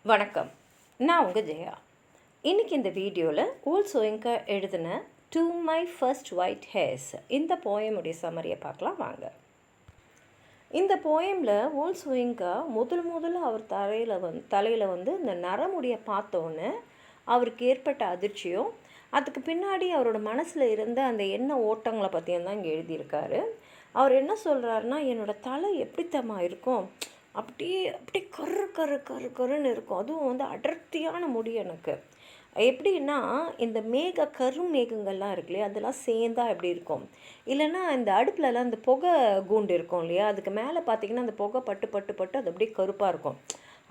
வணக்கம். நான் உங்கள் ஜெயா. இன்றைக்கி இந்த வீடியோவில் ஊல் சோயிங்கா எழுதின to my first white hairs இந்த போயமுடைய சம்மரியை பார்க்கலாம் வாங்க. இந்த போயமில் ஊல் சோயிங்கா முதல்ல அவர் தலையில் வந்து இந்த நரமுடியை பார்த்தோன்னே அவருக்கு ஏற்பட்ட அதிர்ச்சியும் அதுக்கு பின்னாடி அவரோட மனசில் இருந்த அந்த எண்ண ஓட்டங்களை பற்றியும் தான் இங்கே எழுதியிருக்காரு. அவர் என்ன சொல்கிறாருன்னா, என்னோடய தலை எப்படித்தம்மா இருக்கும், அப்படியே கருன்னு இருக்கும். அதுவும் வந்து அடர்த்தியான முடி எனக்கு. எப்படின்னா இந்த கரும் மேகங்கள்லாம் இருக்கு இல்லையா, அதெல்லாம் சேர்ந்தா எப்படி இருக்கும், இல்லைன்னா இந்த அடுப்புலலாம் இந்த புகை கூண்டு இருக்கும் இல்லையா, அதுக்கு மேலே பார்த்திங்கன்னா அந்த புகை பட்டு அது அப்படியே கருப்பாக இருக்கும்.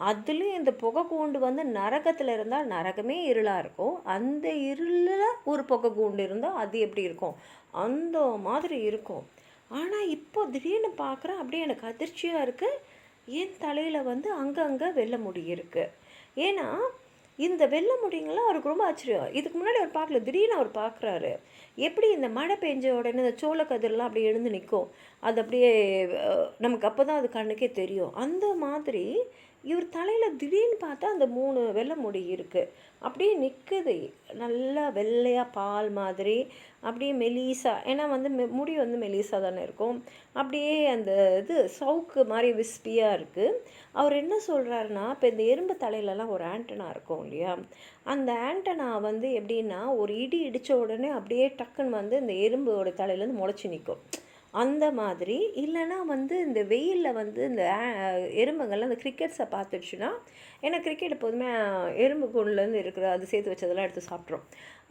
அதுலேயும் இந்த புகை கூண்டு வந்து நரகத்தில் இருந்தால் நரகமே இருளாக இருக்கும். அந்த இருளில் ஒரு புகை கூண்டு இருந்தால் அது எப்படி இருக்கும், அந்த மாதிரி இருக்கும். ஆனால் இப்போ திடீர்னு பார்க்குறேன், அப்படியே எனக்கு அதிர்ச்சியாக இருக்குது. என் தலையில் வந்து அங்கங்கே வெள்ளை முடி இருக்குது. ஏன்னா இந்த வெள்ளை முடிங்கெல்லாம் அவருக்கு ரொம்ப ஆச்சரியம். இதுக்கு முன்னாடி அவர் பார்க்கல, திடீர்னு அவர் பார்க்குறாரு. எப்படி இந்த மழை பெஞ்ச உடனே இந்த சோளக்கதிரெலாம் அப்படியே எழுந்து நிற்கும், அது அப்படியே நமக்கு அப்போ தான் அது கண்ணுக்கே தெரியும். அந்த மாதிரி இவர் தலையில் திடீர்னு பார்த்தா அந்த 3 வெள்ளை முடி இருக்குது. அப்படியே நிற்குது, நல்லா வெள்ளையாக பால் மாதிரி, அப்படியே மெலிசா. ஏன்னா வந்து முடி வந்து மெலிசாக தானே இருக்கும். அப்படியே அந்த இது சவுக்கு மாதிரி விஸ்பியாக இருக்குது. அவர் என்ன சொல்கிறாருன்னா, இப்போ இந்த எறும்பு தலையிலலாம் ஒரு ஆண்டனா இருக்கும் இல்லையா, அந்த ஆண்டனா வந்து எப்படின்னா ஒரு இடி இடித்த உடனே அப்படியே டக்குன்னு வந்து இந்த எறும்போட தலையிலேருந்து முளைச்சி நிற்கும். அந்த மாதிரி. இல்லைனா வந்து இந்த வெயிலில் வந்து இந்த எறும்புங்கள்லாம் இந்த கிரிக்கெட்ஸை பார்த்துடுச்சுன்னா, ஏன்னா கிரிக்கெட் எப்போதுமே எறும்பு கூண்டுலேருந்து இருக்கிற அது சேர்த்து வச்சதெல்லாம் எடுத்து சாப்பிட்றோம்.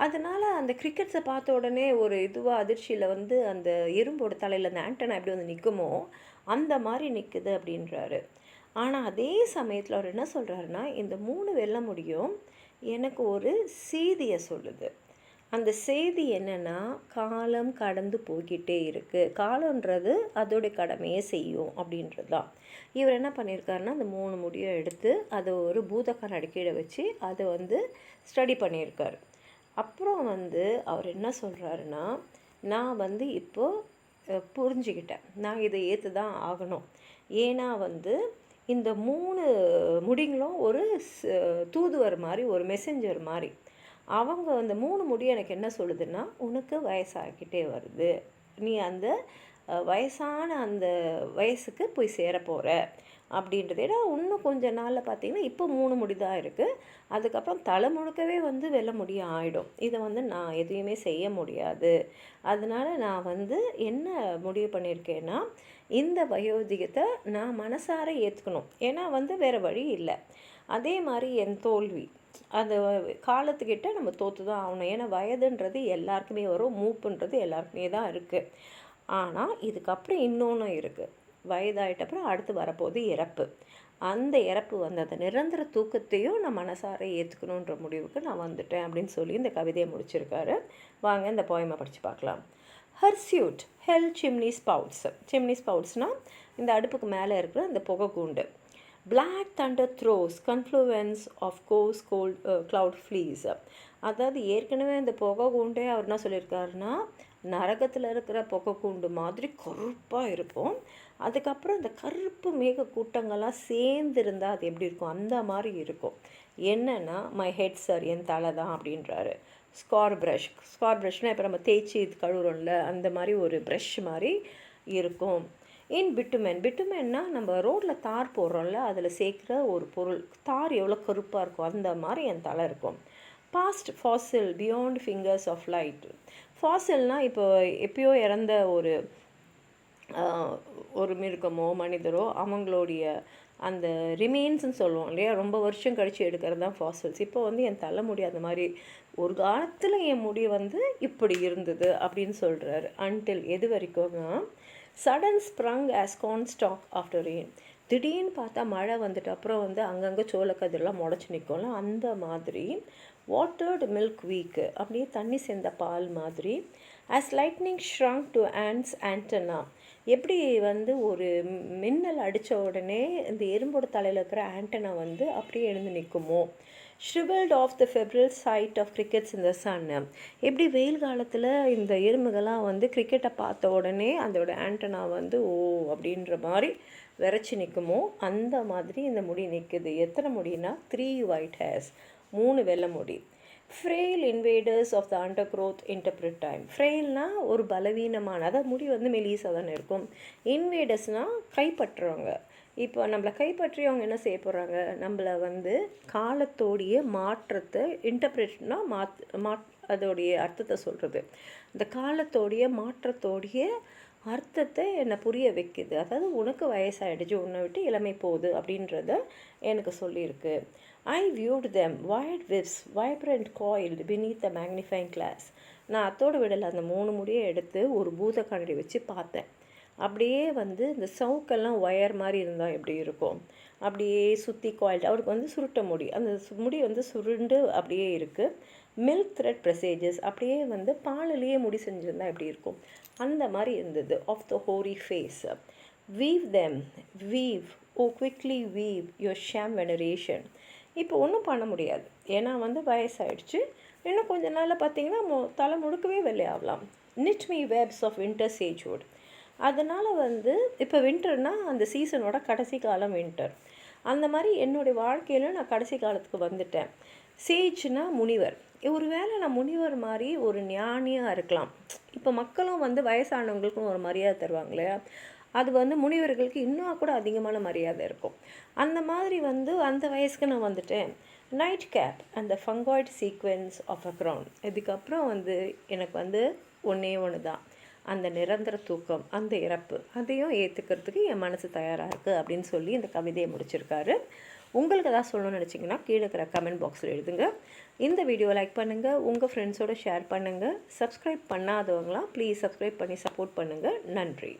அதனால் அந்த கிரிக்கெட்ஸை பார்த்த உடனே ஒரு இதுவாக அதிர்ச்சியில் வந்து அந்த எறும்போட தலையில் அந்த ஆண்டனா எப்படி வந்து நிற்குமோ அந்த மாதிரி நிற்குது அப்படின்றாரு. ஆனால் அதே சமயத்தில் அவர் என்ன சொல்கிறாருன்னா, இந்த 3 வெள்ளை முடியும் எனக்கு ஒரு செய்தியை சொல்லுது. அந்த செய்தி என்னென்னா, காலம் கடந்து போய்கிட்டே இருக்குது, காலன்றது அதோடைய கடமையை செய்யும் அப்படின்றது தான். இவர் என்ன பண்ணியிருக்காருன்னா, அந்த 3 முடியை எடுத்து அதை ஒரு பூதக்கான கீழே வச்சு அதை வந்து ஸ்டடி பண்ணியிருக்காரு. அப்புறம் வந்து அவர் என்ன சொல்கிறாருன்னா, நான் வந்து இப்போது புரிஞ்சுக்கிட்டேன், நான் இதை ஏற்று தான் ஆகணும். ஏன்னா வந்து இந்த 3 முடிங்களும் ஒரு தூதுவர் மாதிரி, ஒரு மெசஞ்சர் மாதிரி. அவங்க அந்த 3 முடி எனக்கு என்ன சொல்லுதுன்னா, உனக்கு வயசாகிக்கிட்டே வருது, நீ அந்த வயசான அந்த வயசுக்கு போய் சேர போகிற அப்படின்றது. ஏன்னா இன்னும் கொஞ்சம் நாளில் பார்த்திங்கன்னா இப்போ 3 முடி தான் இருக்குது, அதுக்கப்புறம் தலை முழுக்கவே வந்து வெள்ளை முடியாக ஆகிடும். இதை வந்து நான் எதையுமே செய்ய முடியாது. அதனால் நான் வந்து என்ன முடிவு பண்ணியிருக்கேன்னா, இந்த வயோதிகத்தை நான் மனசார ஏற்றுக்கணும். ஏன்னா வந்து வேறு வழி இல்லை. அதே மாதிரி என் தோல்வி, அந்த காலத்துக்கிட்ட நம்ம தோற்று தான் ஆகணும். ஏன்னா வயதுன்றது எல்லாருக்குமே வரும், மூப்புன்றது எல்லாருக்குமே தான் இருக்குது. ஆனால் இதுக்கப்புறம் இன்னொன்று இருக்குது. வயதாகிட்டப்புறம் அடுத்து வரப்போகுது இறப்பு. அந்த இறப்பு வந்து அந்த நிரந்தர தூக்கத்தையும் நான் மனசார ஏற்றுக்கணுன்ற முடிவுக்கு நான் வந்துட்டேன் அப்படின்னு சொல்லி இந்த கவிதையை முடிச்சிருக்காரு. வாங்க இந்த போயமை படித்து பார்க்கலாம். ஹர்சியூட் ஹெல் சிம்னி ஸ்பவுட்ஸ். சிம்னி ஸ்பவுட்ஸ்னால் இந்த அடுப்புக்கு மேலே இருக்கிற இந்த புகை கூண்டு. Black thunder throws confluence of coarse cold cloud fleas. அதாவது ஏற்கனவே இந்த புகை கூண்டே அவர் என்ன சொல்லியிருக்காருன்னா, நரகத்தில் இருக்கிற புகை கூண்டு மாதிரி கருப்பாக இருக்கும். அதுக்கப்புறம் இந்த கருப்பு மேக கூட்டங்கள்லாம் சேர்ந்து இருந்தால் அது எப்படி இருக்கும், அந்த மாதிரி இருக்கும். என்னென்னா மை ஹெட் சார், என் தலை தான் அப்படின்றாரு. ஸ்கார் ப்ரஷ்னால் இப்போ நம்ம தேய்ச்சி இது கழுவுறோம்ல, அந்த மாதிரி ஒரு ப்ரஷ் மாதிரி இருக்கும். இன் பிட்டுமென்னா நம்ம ரோட்டில் தார் போடுறோம்ல, அதில் சேர்க்குற ஒரு பொருள். தார் எவ்வளோ கருப்பாக இருக்கும் அந்த மாதிரி என் தலை இருக்கும். Past fossil beyond fingers of light. ஃபாசில்னால் இப்போ எப்பயோ இறந்த ஒரு மிருகமோ மனிதரோ அவங்களுடைய அந்த ரிமெயின்ஸ்ன்னு சொல்லுவோம் இல்லையா, ரொம்ப வருஷம் கழித்து எடுக்கிறது தான் ஃபாசில்ஸ். இப்போ வந்து என் தலை முடி அந்த மாதிரி ஒரு காலத்தில் என் முடி வந்து இப்படி இருந்தது அப்படின்னு சொல்கிறாரு. அன்டில் எது வரைக்கும்னா, sudden sprung as corn stalk after rain. திடீர்னு பார்த்தா மழை வந்துட்டு அப்புறம் வந்து அங்கங்கே சோளக்கதிரெலாம் முளைச்சி நிற்கும்ல, அந்த மாதிரி. வாட்டர்டு மில்க் வீக்கு, அப்படியே தண்ணி சேர்ந்த பால் மாதிரி. As lightning shrunk to ants antenna. எப்படி வந்து ஒரு மின்னல் அடித்த உடனே இந்த எறும்போட தலையில் இருக்கிற ஆண்டனா வந்து அப்படியே எழுந்து நிற்குமோ. Shrivelled of the febrile side of crickets இந்த சன். எப்படி வெயில் காலத்தில் இந்த எறும்புகள்லாம் வந்து கிரிக்கெட்டை பார்த்த உடனே அதோட ஆண்டனா வந்து ஓ அப்படின்ற மாதிரி விரைச்சி நிற்குமோ அந்த மாதிரி இந்த முடி நிற்குது. எத்தனை முடினா 3 ஒயிட் ஹேர்ஸ், 3 வெள்ளை முடி. Frail invaders of the under growth interpret time. ஃப்ரெயில்னால் ஒரு பலவீனமான, அதாவது முடி வந்து மெலிசாக தானே இருக்கும். இன்வேடர்ஸ்னால் கைப்பற்றுறவங்க. இப்போ நம்மளை கைப்பற்றியவங்க என்ன செய்ய போகிறாங்க, நம்மளை வந்து காலத்தோடைய மாற்றத்தை இன்டர்பிரட்னா அதோடைய அர்த்தத்தை சொல்கிறது. இந்த காலத்தோடைய மாற்றத்தோடைய அர்த்தத்தை என்னை புரிய வைக்குது. அதாவது உனக்கு வயசாகிடுச்சு, உன்னை விட்டு இளமை போகுது அப்படின்றத எனக்கு சொல்லியிருக்கு. I viewed them, wide whips, vibrant coiled beneath the magnifying glass. நான் அத்தோடு விடலை, அந்த 3 முடியை எடுத்து ஒரு பூத கண்ணாடி வச்சு பார்த்தேன். அப்படியே வந்து இந்த சவுக்கெல்லாம் ஒயர் மாதிரி இருந்தால் எப்படி இருக்கும், அப்படியே சுற்றி காயில்டு. அவருக்கு வந்து சுருட்ட முடி, அந்த முடி வந்து சுருண்டு அப்படியே இருக்குது. மில்க் த்ரெட் ப்ரெசேஜஸ், அப்படியே வந்து பாலிலேயே முடி செஞ்சுருந்தா எப்படி இருக்கும் அந்த மாதிரி இருந்தது. Of the hoary face. Weave them, weave, oh quickly weave your sham veneration. இப்போ ஒன்றும் பண்ண முடியாது, ஏன்னா வந்து வயசாகிடுச்சு. இன்னும் கொஞ்ச நாளில் பார்த்திங்கன்னா தலை முழுக்கவே வெள்ளையாகலாம். Knit me webs of winter sagewood. அதனால் வந்து இப்போ வின்டர்னால் அந்த சீசனோட கடைசி காலம் வின்டர். அந்த மாதிரி என்னுடைய வாழ்க்கையில் நான் கடைசி காலத்துக்கு வந்துட்டேன். சேஜ்னா முனிவர். ஒரு வேளை நான் முனிவர் மாதிரி ஒரு ஞானியாக இருக்கலாம். இப்போ மக்களும் வந்து வயசானவங்களுக்கும் ஒரு மரியாதை தருவாங்க இல்லையா, அது வந்து முனிவர்களுக்கு இன்னும் கூட அதிகமான மரியாதை இருக்கும். அந்த மாதிரி வந்து அந்த வயசுக்கு நான் வந்துட்டேன். நைட் கேப் அந்த ஃபங்காய்டு சீக்வென்ஸ் ஆஃப் அ க்ரௌன். இதுக்கப்புறம் வந்து எனக்கு வந்து ஒன்று தான், அந்த நிரந்தர தூக்கம், அந்த இறப்பு, அதையும் ஏற்றுக்கிறதுக்கு என் மனசு தயாராக இருக்குது அப்படின்னு சொல்லி இந்த கவிதையை முடிச்சிருக்காரு. உங்களுக்கு எதாவது சொல்லணும்னு நினச்சிங்கன்னா கீழே இருக்கிற கமெண்ட் பாக்ஸில் எழுதுங்க. இந்த வீடியோ லைக் பண்ணுங்கள், உங்கள் ஃப்ரெண்ட்ஸோடு ஷேர் பண்ணுங்கள். சப்ஸ்கிரைப் பண்ணாதவங்களாம் ப்ளீஸ் சப்ஸ்கிரைப் பண்ணி சப்போர்ட் பண்ணுங்கள். நன்றி.